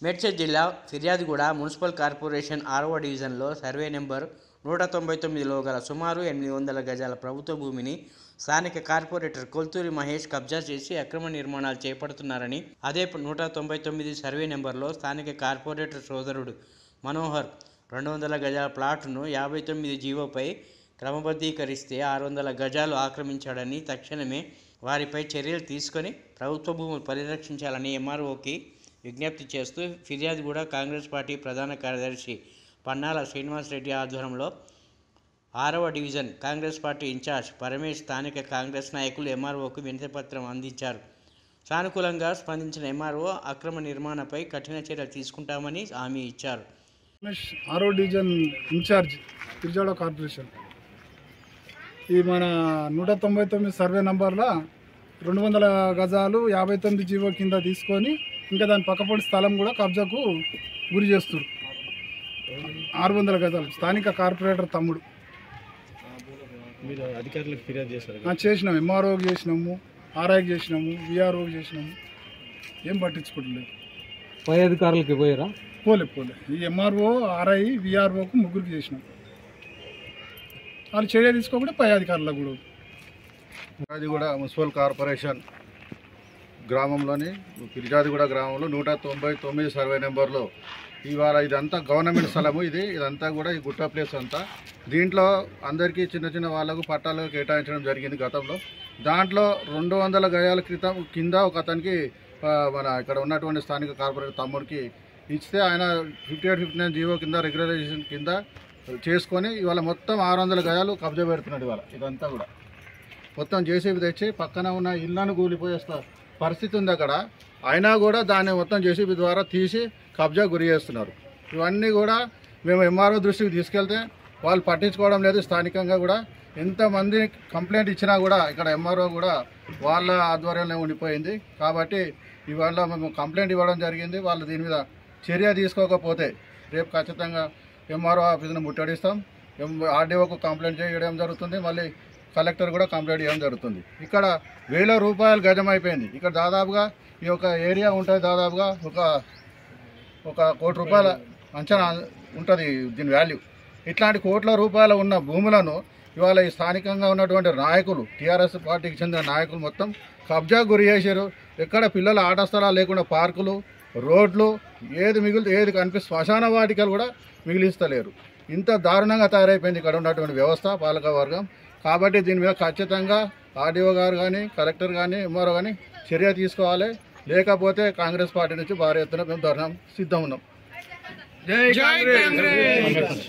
మేడ్చల్ జిల్లా ఫిర్యాదుగూడ municipal corporation 6వ డివిజన్లో సర్వే నెంబర్ 199లో గల సుమారు 800 గజాల ప్రభుత్వ భూమిని స్థానిక కార్పొరేటర్ కొల్తూరి మహేష్ కబ్జా చేసి అక్రమ నిర్మాణాలు చేపడుతున్నారని, అదే 199 సర్వే నెంబర్లో స్థానిక కార్పొరేటర్ సోదరుడు మనోహర్ 200 గజాల ప్లాటును 59 జీవోపై క్రమబద్ధీకరిస్తే 600 గజాలు ఆక్రమించాడని, తక్షణమే వారిపై చర్యలు తీసుకొని ప్రభుత్వ భూములు పరిరక్షించాలని ఎంఆర్ఓకి విజ్ఞప్తి చేస్తూ ఫిర్యాదుగూడ కాంగ్రెస్ పార్టీ ప్రధాన కార్యదర్శి పన్నాల శ్రీనివాసరెడ్డి ఆధ్వర్యంలో 6వ division Congress party incharge Paramesh స్థానిక కాంగ్రెస్ నాయకులు ఎంఆర్ఓకు వినతిపత్రం అందించారు. సానుకూలంగా స్పందించిన ఎంఆర్ఓ అక్రమ నిర్మాణంపై కఠిన చర్యలు తీసుకుంటామని హామీ ఇచ్చారు. 6వ డివిజన్ ఇన్ఛార్జ్ ఫిర్యాదుగూడ కార్పొరేషన్ ఈ మన 199 సర్వే నంబర్లో 200 గజాలు 59 జీవో కింద తీసుకొని ఇంకా దాని పక్కపొడి స్థలం కూడా కబ్జాకు గురి చేస్తారు. 600 గజాలు స్థానిక కార్పొరేటర్ తమ్ముడు. మీరు అధికారులకు ఫిర్యాదు చేశారు? చేసినాము, ఎంఆర్ఓకి చేసినాము, ఆర్ఐకి చేసినాము, విఆర్ఓకి చేసినాము, ఏం పట్టించుకోవట్లేదు. పై అధికారులకి పోయారా? పోలే ఈ ఎంఆర్ఓ, ఆర్ఐ, విఆర్ఓకు ముగ్గురికి చేసినాం. వాళ్ళు చర్య తీసుకోకుండా పై అధికారులకు కూడా. ఫిర్యాదుగూడ మున్సిపల్ కార్పొరేషన్ గ్రామంలోని ఫిర్యాదుగూడ గ్రామంలో 199 సర్వే నెంబర్లో ఇవాళ ఇదంతా గవర్నమెంట్ స్థలము. ఇదంతా కూడా ఈ గుట్ట ప్లేస్ అంతా. దీంట్లో అందరికీ చిన్న వాళ్ళకు పట్టాలు కేటాయించడం జరిగింది గతంలో. దాంట్లో 200 గజాల కింద ఒక అతనికి మన ఇక్కడ ఉన్నటువంటి స్థానిక కార్పొరేటర్ తమ్ముడికి ఇస్తే ఆయన 5859 జీవో కింద రెగ్యులరైజేషన్ కింద చేసుకొని ఇవాళ మొత్తం 600 గజాలు కబ్జా పెడుతున్నాడు. ఇవాళ ఇదంతా కూడా మొత్తం జేసీబీ తెచ్చి పక్కన ఉన్న ఇళ్లను కూలిపోయే పరిస్థితి ఉంది అక్కడ. అయినా కూడా దాన్ని మొత్తం జేసీబీ ద్వారా తీసి కబ్జా గురి చేస్తున్నారు. ఇవన్నీ కూడా మేము ఎంఆర్ఓ దృష్టికి తీసుకెళ్తే వాళ్ళు పట్టించుకోవడం లేదు. స్థానికంగా కూడా ఎంతమంది కంప్లైంట్ ఇచ్చినా కూడా ఇక్కడ ఎంఆర్ఓ కూడా వాళ్ళ ఆధ్వర్యంలో ఉండిపోయింది. కాబట్టి ఇవాళ మేము కంప్లైంట్ ఇవ్వడం జరిగింది. వాళ్ళు దీని మీద చర్య తీసుకోకపోతే రేపు ఖచ్చితంగా ఎంఆర్ఓ ఆఫీస్ని ముట్టడిస్తాం. ఆర్డీఓకు కంప్లైంట్ చేయడం జరుగుతుంది. మళ్ళీ కలెక్టర్ కూడా కంప్లైంట్ చేయడం జరుగుతుంది. ఇక్కడ 1000 రూపాయలు గజం అయిపోయింది. ఇక్కడ దాదాపుగా ఈ యొక్క ఏరియా ఉంటుంది, దాదాపుగా ఒక 1 కోటి రూపాయల అంచనా ఉంటుంది దీని వాల్యూ. ఇట్లాంటి కోట్ల రూపాయలు ఉన్న భూములను ఇవాళ ఈ స్థానికంగా ఉన్నటువంటి నాయకులు, టీఆర్ఎస్ పార్టీకి చెందిన నాయకులు మొత్తం కబ్జా గురి చేశారు. ఎక్కడ పిల్లల ఆట స్థలాలు లేకుండా పార్కులు, రోడ్లు, ఏది కనిపిస్తే శ్మశాన వాటికలు కూడా మిగిలిస్తలేరు. ఇంత దారుణంగా తయారైపోయింది ఇక్కడ ఉన్నటువంటి వ్యవస్థ, పాలక వర్గం. కాబట్టి దీని మీద ఖచ్చితంగా ఆర్డీఓ గారు కానీ, కలెక్టర్ కానీ, ఎంఆర్ఓ కానీ చర్య తీసుకోవాలి. లేకపోతే కాంగ్రెస్ పార్టీ నుంచి భారీ ఎత్తున మేము ధర్నా సిద్ధం ఉన్నాం. జై కాంగ్రెస్.